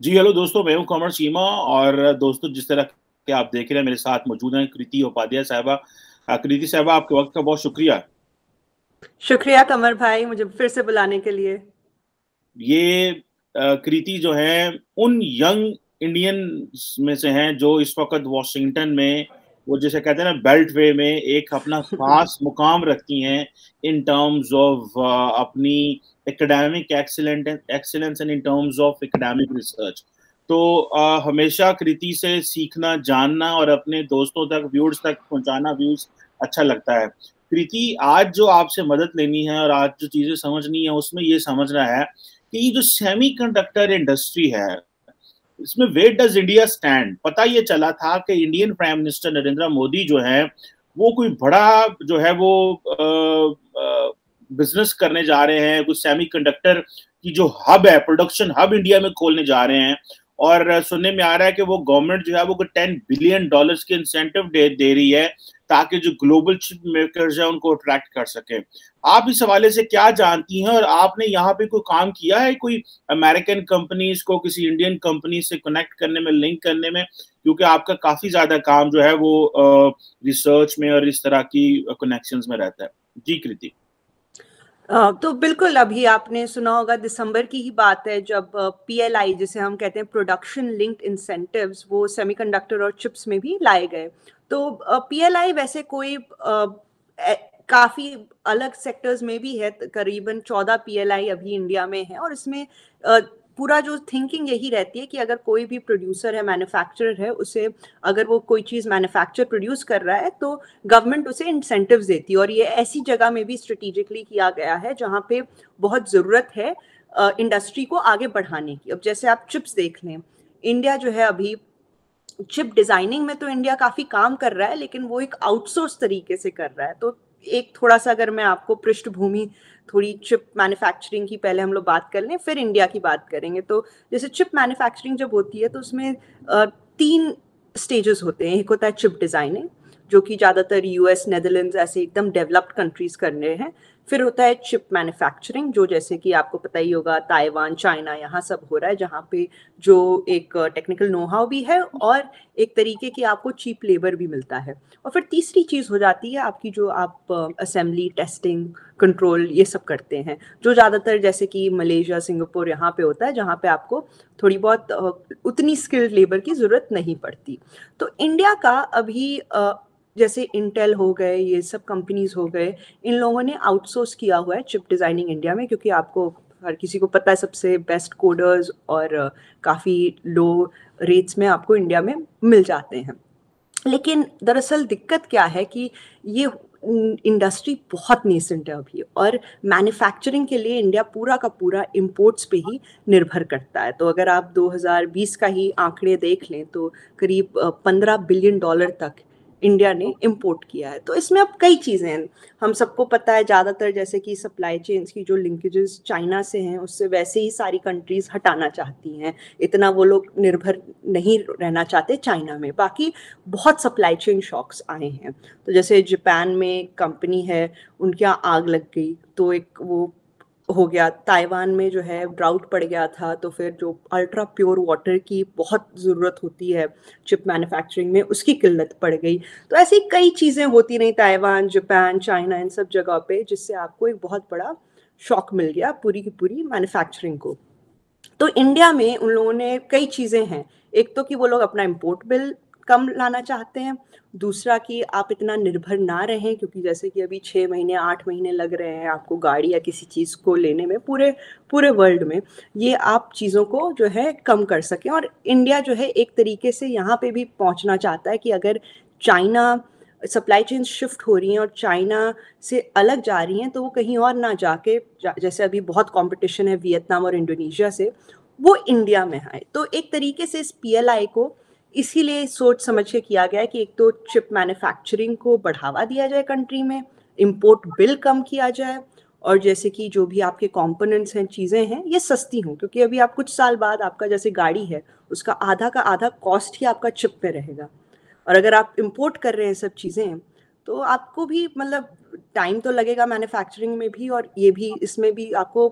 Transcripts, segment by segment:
जी, hello दोस्तों, मैं हूँ कमर चीमा और दोस्तों जिस तरह के आप देख रहे हैं मेरे साथ मौजूद हैं कृति उपाध्याय साहिबा। कृति साहिबा आपके वक़्त का बहुत शुक्रिया। शुक्रिया कमर भाई मुझे फिर से बुलाने के लिए। ये कृति जो हैं उन यंग इंडियन्स में से हैं जो इस वक़्त वॉशिंगटन में वो जिसे कहते हैं ना बेल्ट वे में एक अपना ख़ास मुकाम रखती हैं इन टर्म्स ऑफ अपनी academic excellence and in terms of academic research. तो हमेशा कृति से सीखना, जानना और अपने दोस्तों तक, व्यूअर्स तक पहुँचाना व्यूज़ अच्छा लगता है। कृति, आज जो आपसे मदद लेनी है और आज जो चीज़ें समझनी है उसमें ये समझना है कि ये जो सेमीकंडक्टर इंडस्ट्री है इसमें वेयर डज इंडिया स्टैंड। पता ये चला था कि Indian prime minister Narendra Modi जो है वो कोई बड़ा जो है वो बिजनेस करने जा रहे हैं, कुछ सेमीकंडक्टर की जो हब है, प्रोडक्शन हब इंडिया में खोलने जा रहे हैं। और सुनने में आ रहा है कि वो गवर्नमेंट जो है वो $10 बिलियन के इंसेंटिव दे रही है ताकि जो ग्लोबल चिप मेकर्स है उनको अट्रैक्ट कर सके। आप इस हवाले से क्या जानती हैं और आपने यहाँ पे कोई काम किया है, कोई अमेरिकन कंपनीज को किसी इंडियन कंपनी से कनेक्ट करने में, लिंक करने में, क्योंकि आपका काफी ज्यादा काम जो है वो रिसर्च में और इस तरह की कनेक्शंस में रहता है। जी कृति। तो बिल्कुल अभी आपने सुना होगा दिसंबर की ही बात है जब पीएलआई जिसे हम कहते हैं प्रोडक्शन लिंक्ड इंसेंटिव्स वो सेमीकंडक्टर और चिप्स में भी लाए गए। तो पीएलआई वैसे कोई काफी अलग सेक्टर्स में भी है, करीबन 14 पीएलआई अभी इंडिया में है और इसमें पूरा जो थिंकिंग यही रहती है कि अगर कोई भी प्रोड्यूसर है, मैन्युफैक्चरर है, उसे अगर वो कोई चीज़ मैन्युफैक्चर प्रोड्यूस कर रहा है तो गवर्नमेंट उसे इंसेंटिव्स देती है। और ये ऐसी जगह में भी स्ट्रेटेजिकली किया गया है जहाँ पे बहुत ज़रूरत है इंडस्ट्री को आगे बढ़ाने की। अब जैसे आप चिप्स देख लें, इंडिया जो है अभी चिप डिजाइनिंग में तो इंडिया काफी काम कर रहा है, लेकिन वो एक आउटसोर्स तरीके से कर रहा है। तो एक थोड़ा सा अगर मैं आपको पृष्ठभूमि थोड़ी चिप मैन्युफैक्चरिंग की पहले हम लोग बात कर लें, फिर इंडिया की बात करेंगे। तो जैसे चिप मैन्युफैक्चरिंग जब होती है तो उसमें 3 स्टेजेस होते हैं। एक होता है चिप डिजाइनिंग, जो कि ज़्यादातर यूएस, नेदरलैंड्स ऐसे एकदम डेवलप्ड कंट्रीज कर रहे हैं। फिर होता है चिप मैन्युफैक्चरिंग, जो जैसे कि आपको पता ही होगा ताइवान, चाइना, यहाँ सब हो रहा है, जहाँ पे जो एक टेक्निकल नो हाउ भी है और एक तरीके की आपको चीप लेबर भी मिलता है। और फिर तीसरी चीज़ हो जाती है आपकी, जो आप असेंबली, टेस्टिंग, कंट्रोल ये सब करते हैं, जो ज़्यादातर जैसे कि मलेशिया, सिंगापुर यहाँ पे होता है, जहाँ पे आपको थोड़ी बहुत उतनी स्किल्ड लेबर की ज़रूरत नहीं पड़ती। तो इंडिया का अभी जैसे इंटेल हो गए, ये सब कंपनीज हो गए, इन लोगों ने आउटसोर्स किया हुआ है चिप डिज़ाइनिंग इंडिया में, क्योंकि आपको हर किसी को पता है सबसे बेस्ट कोडर्स और काफ़ी लो रेट्स में आपको इंडिया में मिल जाते हैं। लेकिन दरअसल दिक्कत क्या है कि ये इंडस्ट्री बहुत नेसेंट है अभी, और मैन्युफैक्चरिंग के लिए इंडिया पूरा का पूरा इंपोर्ट्स पे ही निर्भर करता है। तो अगर आप 2020 का ही आंकड़े देख लें तो करीब $15 बिलियन तक इंडिया ने इंपोर्ट किया है। तो इसमें अब कई चीज़ें हैं, हम सबको पता है ज़्यादातर जैसे कि सप्लाई चेन्स की जो लिंकेजेस चाइना से हैं उससे वैसे ही सारी कंट्रीज़ हटाना चाहती हैं, इतना वो लोग निर्भर नहीं रहना चाहते चाइना में। बाकी बहुत सप्लाई चेन शॉक्स आए हैं। तो जैसे जापान में कंपनी है, उनके यहाँ आग लग गई तो एक वो हो गया। ताइवान में जो है ड्राउट पड़ गया था, तो फिर जो अल्ट्रा प्योर वाटर की बहुत ज़रूरत होती है चिप मैन्युफैक्चरिंग में, उसकी किल्लत पड़ गई। तो ऐसी कई चीज़ें होती रही ताइवान, जापान, चाइना, इन सब जगह पे, जिससे आपको एक बहुत बड़ा शॉक मिल गया पूरी की पूरी मैन्युफैक्चरिंग को। तो इंडिया में उन लोगों ने कई चीज़ें हैं। एक तो कि वो लोग अपना इम्पोर्ट बिल कम लाना चाहते हैं। दूसरा कि आप इतना निर्भर ना रहें, क्योंकि जैसे कि अभी 6 महीने, 8 महीने लग रहे हैं आपको गाड़ी या किसी चीज़ को लेने में पूरे पूरे वर्ल्ड में, ये आप चीज़ों को जो है कम कर सकें। और इंडिया जो है एक तरीके से यहाँ पे भी पहुँचना चाहता है कि अगर चाइना सप्लाई चेन शिफ्ट हो रही हैं और चाइना से अलग जा रही हैं, तो वो कहीं और ना जाके जैसे अभी बहुत कंपटीशन है वियतनाम और इंडोनेशिया से, वो इंडिया में आए। तो एक तरीके से इस पीएलआई को इसीलिए सोच समझ के किया गया है कि एक तो चिप मैन्युफैक्चरिंग को बढ़ावा दिया जाए कंट्री में, इंपोर्ट बिल कम किया जाए, और जैसे कि जो भी आपके कंपोनेंट्स हैं, चीज़ें हैं, ये सस्ती हों। क्योंकि अभी आप कुछ साल बाद आपका जैसे गाड़ी है, उसका आधा का आधा कॉस्ट ही आपका चिप पे रहेगा। और अगर आप इंपोर्ट कर रहे हैं सब चीज़ें, तो आपको भी मतलब टाइम तो लगेगा मैन्युफैक्चरिंग में भी, और ये भी इसमें भी आपको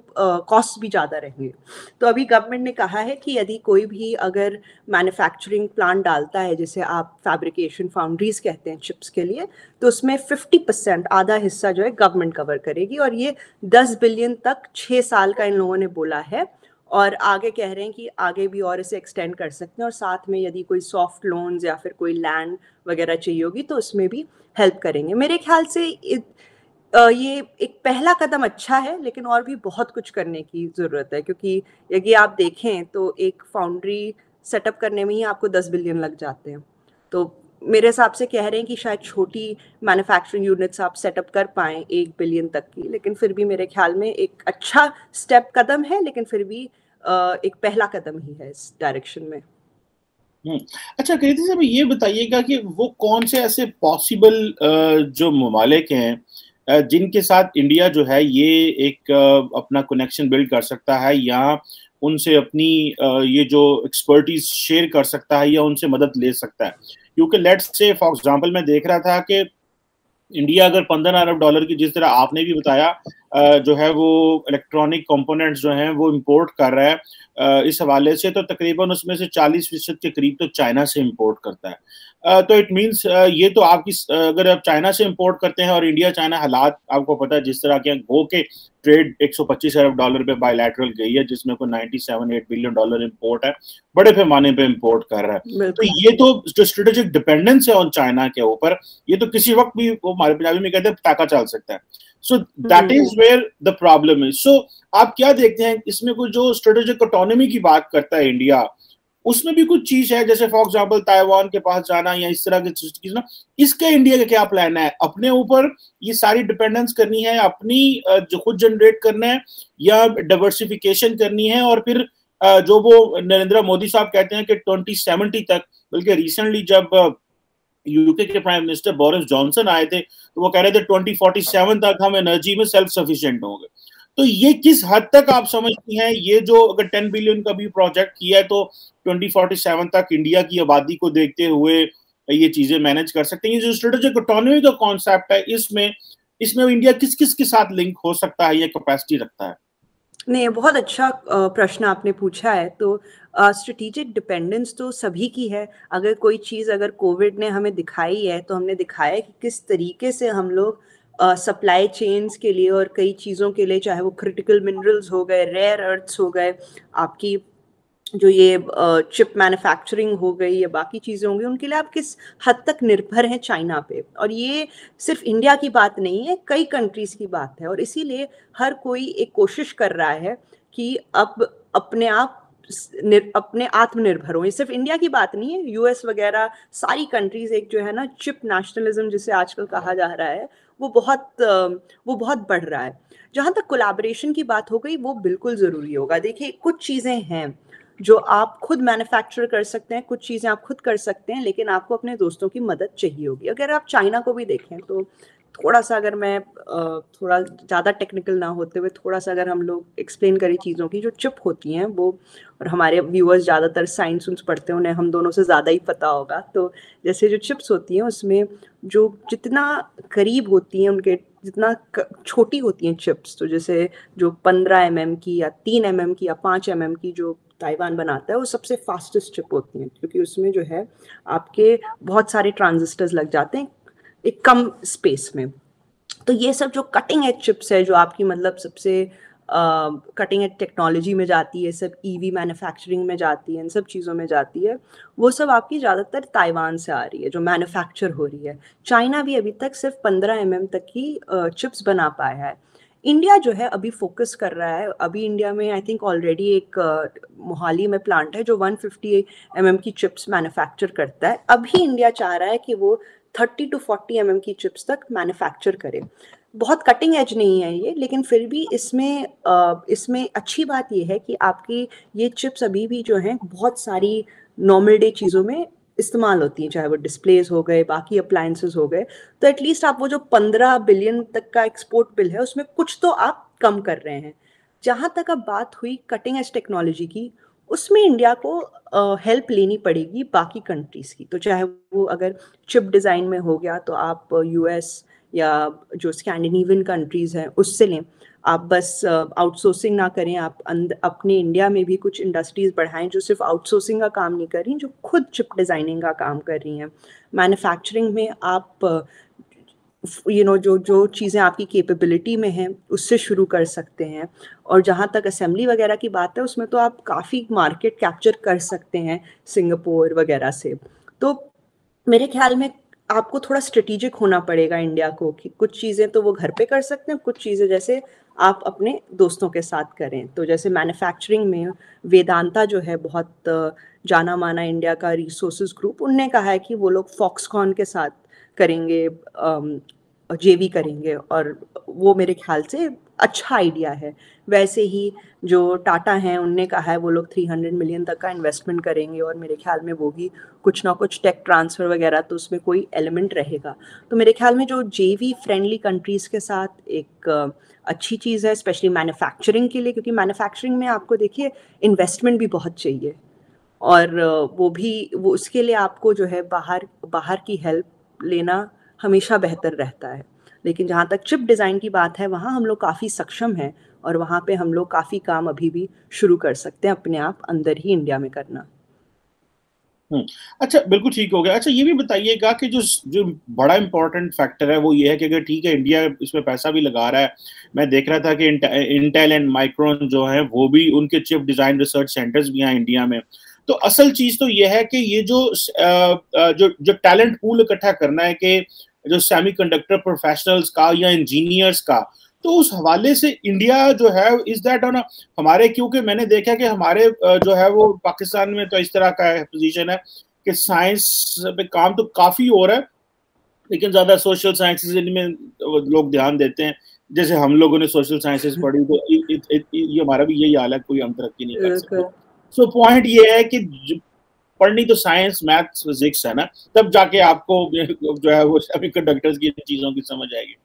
कॉस्ट भी ज़्यादा रहेंगे। तो अभी गवर्नमेंट ने कहा है कि यदि कोई भी अगर मैन्युफैक्चरिंग प्लांट डालता है, जैसे आप फैब्रिकेशन फाउंड्रीज कहते हैं चिप्स के लिए, तो उसमें 50% आधा हिस्सा जो है गवर्नमेंट कवर करेगी, और ये 10 बिलियन तक 6 साल का इन लोगों ने बोला है। और आगे कह रहे हैं कि आगे भी और इसे एक्सटेंड कर सकते हैं, और साथ में यदि कोई सॉफ्ट लोन्स या फिर कोई लैंड वगैरह चाहिए होगी तो उसमें भी हेल्प करेंगे। मेरे ख्याल से ये एक पहला कदम अच्छा है, लेकिन और भी बहुत कुछ करने की ज़रूरत है, क्योंकि यदि आप देखें तो एक फाउंड्री सेटअप करने में ही आपको 10 बिलियन लग जाते हैं। तो मेरे हिसाब से कह रहे हैं कि शायद छोटी मैन्युफैक्चरिंग यूनिट्स आप सेटअप कर पाएँ 1 बिलियन तक की, लेकिन फिर भी मेरे ख्याल में एक अच्छा स्टेप कदम है, लेकिन फिर भी एक पहला कदम ही है इस डायरेक्शन में। अच्छा कृति साहब, ये बताइएगा कि वो कौन से ऐसे पॉसिबल जो ममालिक हैं जिनके साथ इंडिया जो है ये एक अपना कनेक्शन बिल्ड कर सकता है, या उनसे अपनी ये जो एक्सपर्टीज शेयर कर सकता है, या उनसे मदद ले सकता है? क्योंकि लेट्स से फॉर एग्जांपल मैं देख रहा था कि इंडिया अगर 15 अरब डॉलर की, जिस तरह आपने भी बताया, जो है वो इलेक्ट्रॉनिक कंपोनेंट्स जो हैं वो इंपोर्ट कर रहा है, इस हवाले से तो तकरीबन उसमें से 40% के करीब तो चाइना से इंपोर्ट करता है। तो इट मींस ये तो आपकी, अगर आप चाइना से इंपोर्ट करते हैं और इंडिया चाइना हालात आपको पता है जिस तरह के, गो के ट्रेड 125 अरब डॉलर पे बायलैटरल गई है, जिसमें कोई 97-8 बिलियन डॉलर इंपोर्ट है, बड़े पैमाने पे इंपोर्ट कर रहा है। तो ये तो जो स्ट्रेटेजिक डिपेंडेंस है ऑन चाइना के ऊपर, ये तो किसी वक्त भी, वो हमारे पंजाबी में कहते हैं, पटाखा चल सकता है। So that is where the problem is. So आप क्या देखते हैं इसमें, कोई जो स्ट्रेटेजिक ऑटोनॉमी की बात करता है इंडिया, उसमें भी कुछ चीज है, जैसे फॉर एग्जांपल ताइवान के पास जाना या इस तरह की चीज ना, इसके इंडिया का क्या प्लान है? अपने ऊपर ये सारी डिपेंडेंस करनी है, अपनी जो खुद जनरेट करना है, या डाइवर्सिफिकेशन करनी है? और फिर जो वो नरेंद्र मोदी साहब कहते हैं कि 2070 तक, बल्कि रिसेंटली जब यूके के प्राइम मिनिस्टर बोरिस जॉनसन आए थे तो वो कह रहे थे 2047 तक हम एनर्जी में सेल्फ सफिशिएंट होंगे। तो ये किस हद तक आप समझती हैं, ये जो अगर 10 बिलियन का भी प्रोजेक्ट किया है तो 2047 तक इंडिया की आबादी को देखते हुए ये चीजें मैनेज कर सकते हैं? ये जो स्ट्रेटेजिक ऑटोनॉमी का कॉन्सेप्ट है, इसमें इसमें इंडिया किस किस के साथ लिंक हो सकता है या कैपेसिटी रखता है? नहीं, बहुत अच्छा प्रश्न आपने पूछा है। तो स्ट्रेटेजिक डिपेंडेंस तो सभी की है। अगर कोई चीज़ अगर कोविड ने हमें दिखाई है, तो हमने दिखाया है कि किस तरीके से हम लोग सप्लाई चेन्स के लिए और कई चीज़ों के लिए, चाहे वो क्रिटिकल मिनरल्स हो गए, रेयर अर्थ्स हो गए, आपकी जो ये चिप मैन्युफैक्चरिंग हो गई या बाकी चीज़ें होंगी, उनके लिए आप किस हद तक निर्भर हैं चाइना पे। और ये सिर्फ इंडिया की बात नहीं है, कई कंट्रीज़ की बात है, और इसीलिए हर कोई एक कोशिश कर रहा है कि अब अपने आप अपने आत्मनिर्भर हो। ये सिर्फ इंडिया की बात नहीं है, यूएस वगैरह सारी कंट्रीज एक जो है ना चिप नेशनलिज्म जिसे आजकल कहा जा रहा है, वो बहुत बढ़ रहा है। जहाँ तक कोलैबोरेशन की बात हो गई, वो बिल्कुल ज़रूरी होगा। देखिए, कुछ चीज़ें हैं जो आप खुद मैन्युफैक्चर कर सकते हैं, कुछ चीज़ें आप खुद कर सकते हैं, लेकिन आपको अपने दोस्तों की मदद चाहिए होगी। अगर आप चाइना को भी देखें तो थोड़ा सा, अगर मैं थोड़ा ज़्यादा टेक्निकल ना होते हुए थोड़ा सा अगर हम लोग एक्सप्लेन करें चीज़ों की, जो चिप होती हैं वो, और हमारे व्यूअर्स ज़्यादातर साइंस पढ़ते हैं, उन्हें हम दोनों से ज़्यादा ही पता होगा। तो जैसे जो चिप्स होती हैं उसमें जो जितना करीब होती हैं उनके, जितना छोटी होती हैं चिप्स, तो जैसे जो 15 mm की या 3 mm की या 5 mm की जो ताइवान बनाता है, वो सबसे फास्टेस्ट चिप होती हैं, क्योंकि उसमें जो है आपके बहुत सारे ट्रांजिस्टर्स लग जाते हैं एक कम स्पेस में। तो ये सब जो कटिंग एज चिप्स है, जो आपकी मतलब सबसे कटिंग एज टेक्नोलॉजी में जाती है, सब ईवी मैन्युफैक्चरिंग में जाती है, इन सब चीज़ों में जाती है, वो सब आपकी ज़्यादातर ताइवान से आ रही है जो मैन्युफैक्चर हो रही है। चाइना भी अभी तक सिर्फ 15 mm तक की चिप्स बना पाया है। इंडिया जो है अभी फोकस कर रहा है। अभी इंडिया में आई थिंक ऑलरेडी एक मोहाली में प्लांट है जो 150 mm की चिप्स मैन्युफैक्चर करता है। अभी इंडिया चाह रहा है कि वो 30 to 40 mm की चिप्स तक मैन्युफैक्चर करे। बहुत कटिंग एज नहीं है ये, लेकिन फिर भी इसमें अच्छी बात ये है कि आपकी ये चिप्स अभी भी जो हैं बहुत सारी नॉर्मल डे चीज़ों में इस्तेमाल होती हैं, चाहे वो डिस्प्लेस हो गए, बाकी अप्लायंसेस हो गए। तो एटलीस्ट आप वो जो 15 बिलियन तक का एक्सपोर्ट बिल है उसमें कुछ तो आप कम कर रहे हैं। जहाँ तक अब बात हुई कटिंग एज टेक्नोलॉजी की, उसमें इंडिया को हेल्प लेनी पड़ेगी बाकी कंट्रीज़ की। तो चाहे वो अगर चिप डिज़ाइन में हो गया तो आप यूएस या जो स्कैंडिनेवियन कंट्रीज़ हैं उससे लें। आप बस आउटसोर्सिंग ना करें, आप अपने इंडिया में भी कुछ इंडस्ट्रीज़ बढ़ाएँ जो सिर्फ़ आउटसोर्सिंग का काम नहीं कर रही, जो खुद चिप डिज़ाइनिंग का काम कर रही हैं। मैन्युफैक्चरिंग में आप जो जो चीज़ें आपकी कैपेबिलिटी में हैं, उससे शुरू कर सकते हैं। और जहाँ तक असेंबली वगैरह की बात है, उसमें तो आप काफ़ी मार्केट कैप्चर कर सकते हैं सिंगापुर वगैरह से। तो मेरे ख़्याल में आपको थोड़ा स्ट्रैटेजिक होना पड़ेगा इंडिया को, कि कुछ चीज़ें तो वो घर पे कर सकते हैं, कुछ चीज़ें जैसे आप अपने दोस्तों के साथ करें। तो जैसे मैन्युफैक्चरिंग में वेदांता जो है, बहुत जाना-माना इंडिया का रिसोर्सेज़ ग्रुप, उनने कहा है कि वो लोग फॉक्सकॉन के साथ करेंगे, जेवी करेंगे, और वो मेरे ख़्याल से अच्छा आइडिया है। वैसे ही जो टाटा हैं, उनने कहा है वो लोग 300 मिलियन तक का इन्वेस्टमेंट करेंगे, और मेरे ख़्याल में वो भी कुछ ना कुछ टेक ट्रांसफ़र वगैरह तो उसमें कोई एलिमेंट रहेगा। तो मेरे ख़्याल में जो जेवी फ्रेंडली कंट्रीज़ के साथ एक अच्छी चीज़ है, स्पेशली मैन्युफैक्चरिंग के लिए, क्योंकि मैन्युफैक्चरिंग में आपको देखिए इन्वेस्टमेंट भी बहुत चाहिए, और वो उसके लिए आपको जो है बाहर बाहर की हेल्प लेना हमेशा बेहतर रहता है। लेकिन जहाँ तक चिप डिज़ाइन की बात है, वहाँ हम लोग काफ़ी सक्षम हैं, और वहाँ पे हम लोग काफ़ी काम अभी भी शुरू कर सकते हैं अपने आप अंदर ही इंडिया में करना। हुँ। अच्छा, बिल्कुल ठीक हो गया। अच्छा, ये भी बताइएगा कि जो बड़ा इम्पोर्टेंट फैक्टर है वो ये है कि अगर ठीक है इंडिया इसमें पैसा भी लगा रहा है, मैं देख रहा था कि इंटेल एंड माइक्रोन जो है वो भी उनके चिप डिज़ाइन रिसर्च सेंटर्स भी हैं इंडिया में। तो असल चीज़ तो ये है कि ये जो टैलेंट पूल इकट्ठा करना है कि जो सेमीकंडक्टर प्रोफेशनल्स का या इंजीनियर्स का, तो उस हवाले से इंडिया जो है इज़ दैट ऑन हमारे, क्योंकि मैंने देखा कि हमारे जो है वो पाकिस्तान में तो इस तरह का पोजीशन है कि साइंस पे काम तो काफ़ी हो रहा है, लेकिन ज़्यादा सोशल साइंसेज़ इनमें लोग ध्यान देते हैं। जैसे हम लोगों ने सोशल साइंसेज़ पढ़ी तो ये हमारा भी यही हाल है, कोई हम तरक्की नहीं कर सकते। बिल्कुल। सो पॉइंट ये है कि पढ़नी तो साइंस, मैथ्स, फिज़िक्स है ना, तब जाके आपको जो है वो सेमीकंडक्टर्स की चीज़ों की समझ आएगी।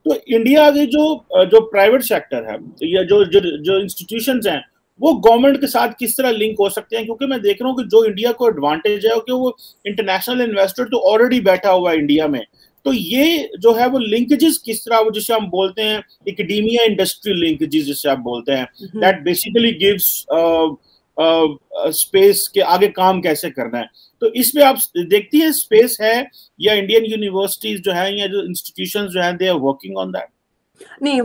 तो इंडिया के जो प्राइवेट सेक्टर है या जो इंस्टीट्यूशंस हैं, वो गवर्नमेंट के साथ किस तरह लिंक हो सकते हैं? क्योंकि मैं देख रहा हूँ कि जो इंडिया को एडवांटेज है कि वो इंटरनेशनल इन्वेस्टर तो ऑलरेडी बैठा हुआ है इंडिया में। तो ये जो है वो लिंकेजेस किस तरह, वो जिसे हम बोलते हैं एकेडेमिया इंडस्ट्री लिंकेजेस जिसे आप बोलते हैं, दैट बेसिकली गिव्स स्पेस के आगे काम कैसे करना है। तो इसमें आप देखती हैं स्पेस है या इंडियन यूनिवर्सिटीज जो है या जो इंस्टीट्यूशंस जो है they are working on that? नहीं,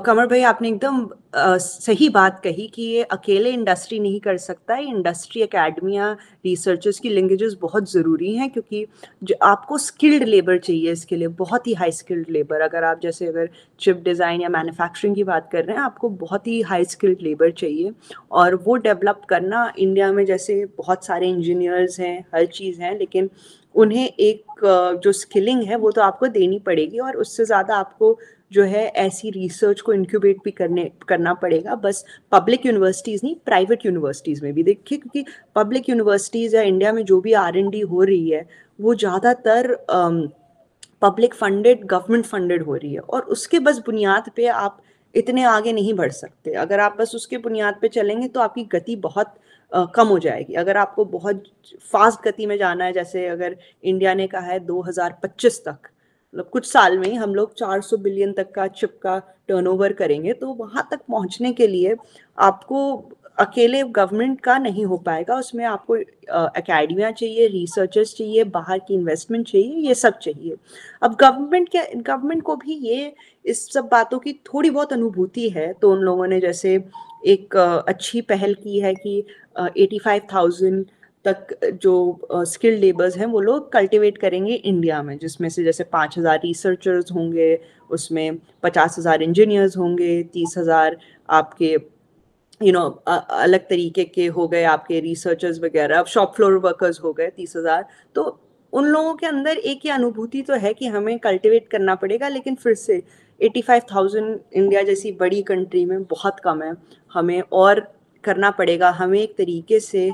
कमर भाई आपने एकदम सही बात कही कि ये अकेले इंडस्ट्री नहीं कर सकता है। इंडस्ट्री, एकेडमिया, रिसर्चर्स की लिंकेजेस बहुत ज़रूरी हैं, क्योंकि जो आपको स्किल्ड लेबर चाहिए इसके लिए, बहुत ही हाई स्किल्ड लेबर। अगर चिप डिज़ाइन या मैन्युफैक्चरिंग की बात कर रहे हैं, आपको बहुत ही हाई स्किल्ड लेबर चाहिए, और वो डेवलप करना इंडिया में, जैसे बहुत सारे इंजीनियर्स हैं, हर चीज़ हैं, लेकिन उन्हें एक जो स्किलिंग है वो तो आपको देनी पड़ेगी, और उससे ज़्यादा आपको जो है ऐसी रिसर्च को इंक्यूबेट भी करना पड़ेगा। बस पब्लिक यूनिवर्सिटीज़ नहीं, प्राइवेट यूनिवर्सिटीज़ में भी देखिए, क्योंकि पब्लिक यूनिवर्सिटीज़ या इंडिया में जो भी R&D हो रही है, वो ज़्यादातर पब्लिक फंडेड, गवर्नमेंट फंडेड हो रही है, और उसके बस बुनियाद पे आप इतने आगे नहीं बढ़ सकते। अगर आप बस उसके बुनियाद पे चलेंगे तो आपकी गति बहुत कम हो जाएगी। अगर आपको बहुत फास्ट गति में जाना है, जैसे अगर इंडिया ने कहा है 2025 तक, मतलब कुछ साल में ही हम लोग 400 बिलियन तक का चिप का टर्नओवर करेंगे, तो वहाँ तक पहुँचने के लिए आपको अकेले गवर्नमेंट का नहीं हो पाएगा। उसमें आपको एकेडमिया चाहिए, रिसर्चर्स चाहिए, बाहर की इन्वेस्टमेंट चाहिए, ये सब चाहिए। अब गवर्नमेंट को भी ये इस सब बातों की थोड़ी बहुत अनुभूति है, तो उन लोगों ने जैसे एक अच्छी पहल की है कि 85,000 तक जो स्किल्ड लेबर्स हैं वो लोग कल्टीवेट करेंगे इंडिया में, जिसमें से जैसे 5,000 रिसर्चर्स होंगे, उसमें 50,000 इंजीनियर्स होंगे, 30,000 आपके अलग तरीके के हो गए, आपके रिसर्चर्स वगैरह, अब शॉप फ्लोर वर्कर्स हो गए 30,000। तो उन लोगों के अंदर एक ये अनुभूति तो है कि हमें कल्टीवेट करना पड़ेगा, लेकिन फिर से 85,000 इंडिया जैसी बड़ी कंट्री में बहुत कम है। हमें और करना पड़ेगा। हमें एक तरीके से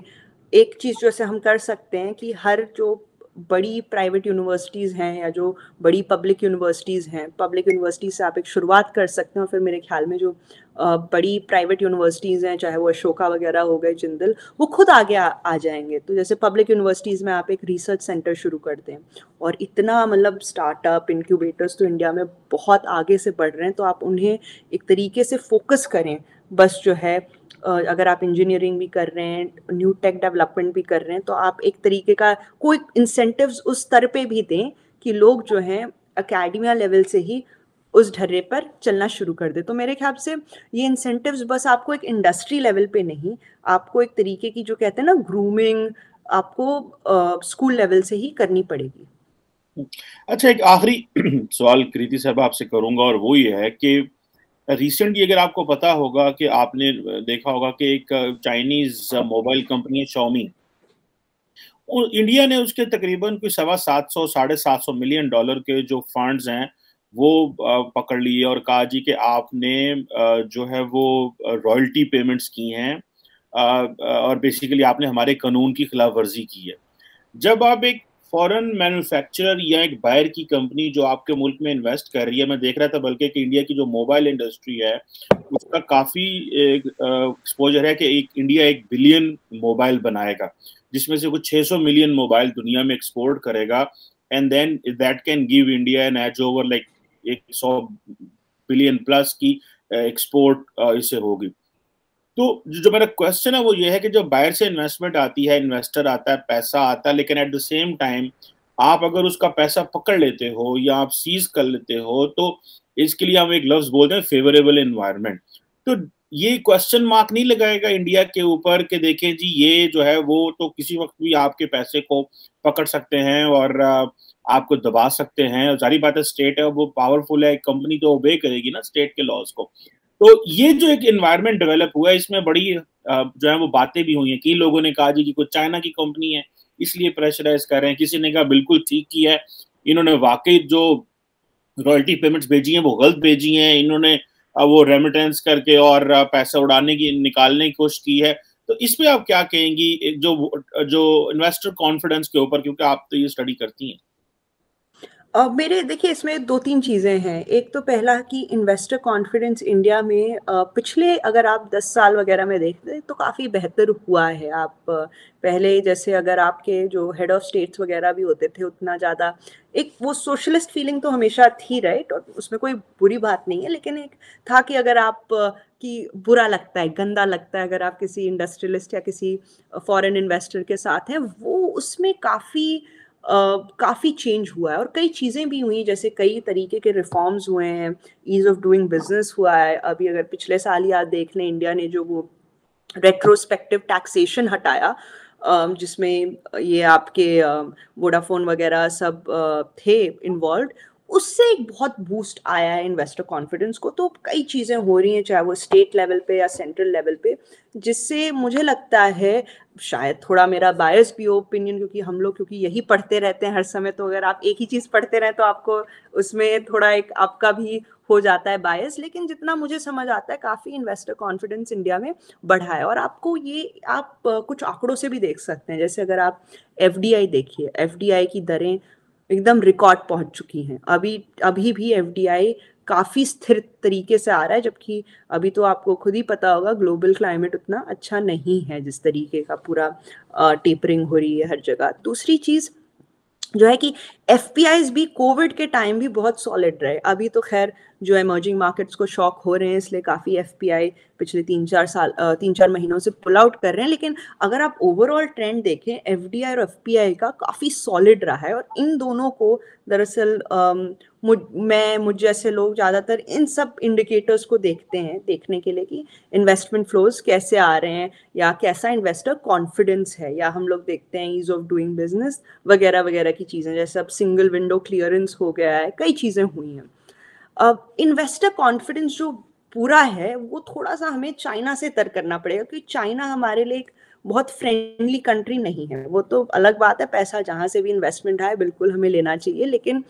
एक चीज़ जैसे हम कर सकते हैं कि हर जो बड़ी प्राइवेट यूनिवर्सिटीज़ हैं या जो बड़ी पब्लिक यूनिवर्सिटीज़ हैं, पब्लिक यूनिवर्सिटीज़ से आप एक शुरुआत कर सकते हैं और फिर मेरे ख्याल में जो बड़ी प्राइवेट यूनिवर्सिटीज़ हैं, चाहे वो अशोका वगैरह हो गए, जिंदल, वो खुद आगे आ जाएंगे। तो जैसे पब्लिक यूनिवर्सिटीज़ में आप एक रिसर्च सेंटर शुरू कर दें, और इतना मतलब स्टार्टअप इनक्यूबेटर्स तो इंडिया में बहुत आगे से बढ़ रहे हैं, तो आप उन्हें एक तरीके से फोकस करें। बस जो है अगर आप इंजीनियरिंग भी कर रहे हैं, न्यू टेक डेवलपमेंट भी कर रहे हैं, तो आप एक तरीके का कोई इंसेंटिव्स उस स्तर पे भी दें कि लोग जो हैं एकेडमिया लेवल से ही उस ढर्रे पर चलना शुरू कर दे। तो मेरे ख्याल से ये इंसेंटिव्स बस आपको एक इंडस्ट्री लेवल पे नहीं, आपको एक तरीके की जो कहते हैं ना ग्रूमिंग, आपको स्कूल लेवल से ही करनी पड़ेगी। अच्छा, एक आखिरी सवाल कृति साहब आपसे करूंगा, और वो ये है कि रिसेंटली अगर आपको पता होगा कि आपने देखा होगा कि एक चाइनीज मोबाइल कंपनी है Xiaomi, और इंडिया ने उसके तकरीबन कोई 750 $750 मिलियन के जो फंड्स हैं वो पकड़ लिए और कहा जी कि आपने जो है वो रॉयल्टी पेमेंट्स की हैं, और बेसिकली आपने हमारे कानून की खिलाफ वर्जी की है। जब आप एक फॉरेन मैन्युफैक्चरर या एक बाहर की कंपनी जो आपके मुल्क में इन्वेस्ट कर रही है, मैं देख रहा था बल्कि कि इंडिया की जो मोबाइल इंडस्ट्री है उसका काफ़ी एक्सपोजर है कि इंडिया 1 बिलियन मोबाइल बनाएगा, जिसमें से कुछ 600 मिलियन मोबाइल दुनिया में एक्सपोर्ट करेगा, and then that can give India an edge over like 100 billion plus की एक्सपोर्ट इससे होगी। तो जो मेरा क्वेश्चन है वो ये है कि जब बाहर से इन्वेस्टमेंट आती है, इन्वेस्टर आता है, पैसा आता है, लेकिन एट द सेम टाइम आप अगर उसका पैसा पकड़ लेते हो या आप सीज कर लेते हो, तो इसके लिए हम एक लफ्ज बोलते हैं फेवरेबल एनवायरनमेंट। तो ये क्वेश्चन मार्क नहीं लगाएगा इंडिया के ऊपर कि देखें जी ये जो है वो तो किसी वक्त भी आपके पैसे को पकड़ सकते हैं और आपको दबा सकते हैं। जारी बात है, स्टेट है वो पावरफुल है, कंपनी तो ओबे करेगी ना स्टेट के लॉज को। तो ये जो एक एनवायरनमेंट डेवलप हुआ है, इसमें बड़ी जो है वो बातें भी हुई हैं। कई लोगों ने कहा जी कि कुछ चाइना की कंपनी है इसलिए प्रेशराइज कर रहे हैं, किसी ने कहा बिल्कुल ठीक किया है, इन्होंने वाकई जो रॉयल्टी पेमेंट्स भेजी हैं वो गलत भेजी हैं, इन्होंने वो रेमिटेंस करके और पैसा उड़ाने की निकालने की कोशिश की है। तो इस पे आप क्या कहेंगी जो जो इन्वेस्टर कॉन्फिडेंस के ऊपर, क्योंकि आप तो ये स्टडी करती हैं। मेरे देखिए इसमें 2-3 चीज़ें हैं। एक तो पहला कि इन्वेस्टर कॉन्फिडेंस इंडिया में पिछले अगर आप 10 साल वगैरह में देखते हैं तो काफ़ी बेहतर हुआ है। आप पहले जैसे अगर आपके जो हेड ऑफ स्टेट्स वगैरह भी होते थे उतना ज़्यादा एक वो सोशलिस्ट फीलिंग तो हमेशा थी, राइट? और उसमें कोई बुरी बात नहीं है, लेकिन एक था कि अगर आप कि बुरा लगता है, गंदा लगता है अगर आप किसी इंडस्ट्रियलिस्ट या किसी फॉरेन इन्वेस्टर के साथ हैं, वो उसमें काफ़ी चेंज हुआ है और कई चीज़ें भी हुई, जैसे कई तरीके के रिफॉर्म्स हुए हैं, ईज़ ऑफ डूइंग बिजनेस हुआ है। अभी अगर पिछले साल ही आप देख लें, इंडिया ने जो वो रेट्रोस्पेक्टिव टैक्सेशन हटाया, जिसमें ये आपके वोडाफोन वगैरह सब थे इन्वॉल्व, उससे एक बहुत बूस्ट आया है इन्वेस्टर कॉन्फिडेंस को। तो कई चीज़ें हो रही हैं, चाहे वो स्टेट लेवल पे या सेंट्रल लेवल पे, जिससे मुझे लगता है, शायद थोड़ा मेरा बायस भी हो ओपिनियन, क्योंकि हम लोग क्योंकि यही पढ़ते रहते हैं हर समय, तो अगर आप एक ही चीज़ पढ़ते रहें तो आपको उसमें थोड़ा एक आपका भी हो जाता है बायस। लेकिन जितना मुझे समझ आता है काफ़ी इन्वेस्टर कॉन्फिडेंस इंडिया में बढ़ा है। और आपको ये आप कुछ आंकड़ों से भी देख सकते हैं, जैसे अगर आप एफडीआई देखिए, एफडीआई की दरें एकदम रिकॉर्ड पहुंच चुकी हैं। अभी भी एफडीआई काफ़ी स्थिर तरीके से आ रहा है, जबकि अभी तो आपको खुद ही पता होगा ग्लोबल क्लाइमेट उतना अच्छा नहीं है, जिस तरीके का पूरा टेपरिंग हो रही है हर जगह। दूसरी चीज़ जो है कि एफपीआईज भी कोविड के टाइम भी बहुत सॉलिड रहे। अभी तो खैर जो एमर्जिंग मार्केट्स को शॉक हो रहे हैं, इसलिए काफ़ी एफपीआई पिछले 3-4 महीनों से पुल आउट कर रहे हैं। लेकिन अगर आप ओवरऑल ट्रेंड देखें, एफडीआई और एफपीआई का काफ़ी सॉलिड रहा है। और इन दोनों को दरअसल मुझ जैसे लोग ज़्यादातर इन सब इंडिकेटर्स को देखते हैं देखने के लिए कि इन्वेस्टमेंट फ्लोज कैसे आ रहे हैं या कैसा इन्वेस्टर कॉन्फिडेंस है, या हम लोग देखते हैं ईज ऑफ डूइंग बिजनेस वगैरह वगैरह की चीज़ें, जैसे अब सिंगल विंडो क्लियरेंस हो गया है, कई चीज़ें हुई हैं। इन्वेस्टर कॉन्फिडेंस जो पूरा है वो थोड़ा सा हमें चाइना से तर करना पड़ेगा, क्योंकि चाइना हमारे लिए एक बहुत फ्रेंडली कंट्री नहीं है। वो तो अलग बात है, पैसा जहाँ से भी इन्वेस्टमेंट आए बिल्कुल हमें लेना चाहिए, लेकिन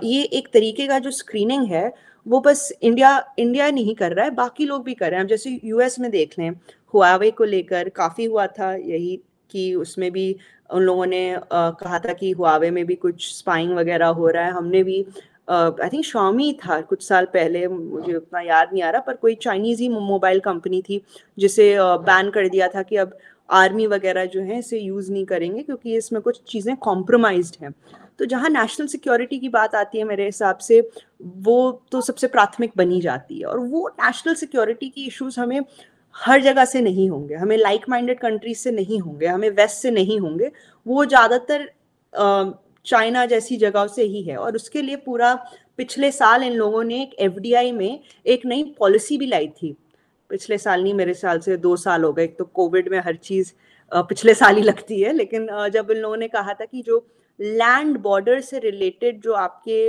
ये एक तरीके का जो स्क्रीनिंग है वो बस इंडिया नहीं कर रहा है, बाकी लोग भी कर रहे हैं। अब जैसे यूएस में देख लें, हुआवे को लेकर काफ़ी हुआ था, यही कि उसमें भी उन लोगों ने कहा था कि हुआवे में भी कुछ स्पाइंग वगैरह हो रहा है। हमने भी आई थिंक Xiaomi था कुछ साल पहले, मुझे उतना याद नहीं आ रहा, पर कोई चाइनीज़ ही मोबाइल कंपनी थी जिसे बैन कर दिया था कि अब आर्मी वगैरह जो है इसे यूज़ नहीं करेंगे क्योंकि इसमें कुछ चीज़ें कॉम्प्रोमाइज्ड हैं। तो जहाँ नेशनल सिक्योरिटी की बात आती है मेरे हिसाब से, वो तो सबसे प्राथमिक बनी जाती है, और वो नेशनल सिक्योरिटी की इश्यूज हमें हर जगह से नहीं होंगे, हमें लाइक माइंडेड कंट्रीज से नहीं होंगे, हमें वेस्ट से नहीं होंगे, वो ज़्यादातर चाइना जैसी जगह से ही है। और उसके लिए पूरा पिछले साल इन लोगों ने एक FDI में एक नई पॉलिसी भी लाई थी। पिछले साल नहीं, मेरे साल से 2 साल हो गए, एक तो कोविड में हर चीज़ पिछले साल ही लगती है, लेकिन जब इन लोगों ने कहा था कि जो लैंड बॉर्डर से रिलेटेड जो आपके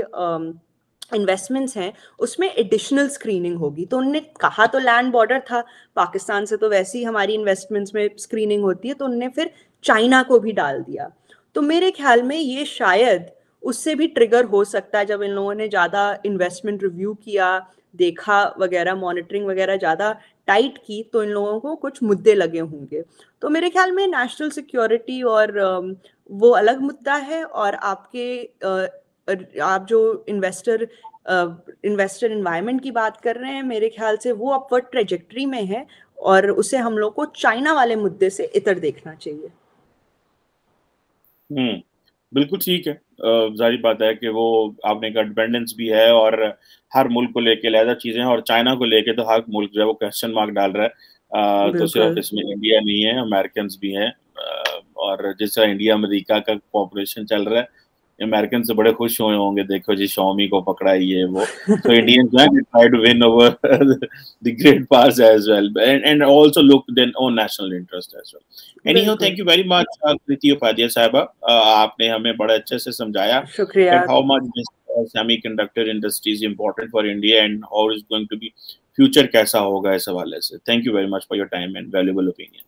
इन्वेस्टमेंट्स हैं उसमें एडिशनल स्क्रीनिंग होगी। तो उनने कहा तो लैंड बॉर्डर था, पाकिस्तान से तो वैसे ही हमारी इन्वेस्टमेंट्स में स्क्रीनिंग होती है, तो उनने फिर चाइना को भी डाल दिया। तो मेरे ख्याल में ये शायद उससे भी ट्रिगर हो सकता है, जब इन लोगों ने ज़्यादा इन्वेस्टमेंट रिव्यू किया, देखा वगैरह, मॉनिटरिंग वगैरह ज़्यादा टाइट की, तो इन लोगों को कुछ मुद्दे लगे होंगे। तो मेरे ख्याल में नेशनल सिक्योरिटी और वो अलग मुद्दा है, और आपके आप जो इन्वेस्टर इन्वायरमेंट की बात कर रहे हैं, मेरे ख्याल से वो अपवर्ड ट्रेजेक्टरी में है, और उसे हम लोग को चाइना वाले मुद्दे से इतर देखना चाहिए। बिल्कुल ठीक है। जाहिर बात है कि वो आपने कहा डिपेंडेंस भी है, और हर मुल्क को लेके लहजा चीजें हैं, और चाइना को लेके तो हर मुल्क जो है वो क्वेश्चन मार्क डाल रहा है। तो सिर्फ इसमें इंडिया नहीं है, अमेरिकन भी हैं। और जिस तरह इंडिया अमेरिका का कॉपरेशन चल रहा है, अमेरिकन से बड़े खुश हुए होंगे, देखो जी Xiaomi को पकड़ा ही है वो। So Indians try to win over the great powers as well, and also look their own national interest as well. Anyhow, thank you very much, Kriti Upadhyay साहिबा। आपने हमें बड़े अच्छे से समझाया शुक्रिया that how much this semiconductor industry is important for India and how is going to be future कैसा होगा इस हवाले से। Thank you very much for your time and valuable opinion.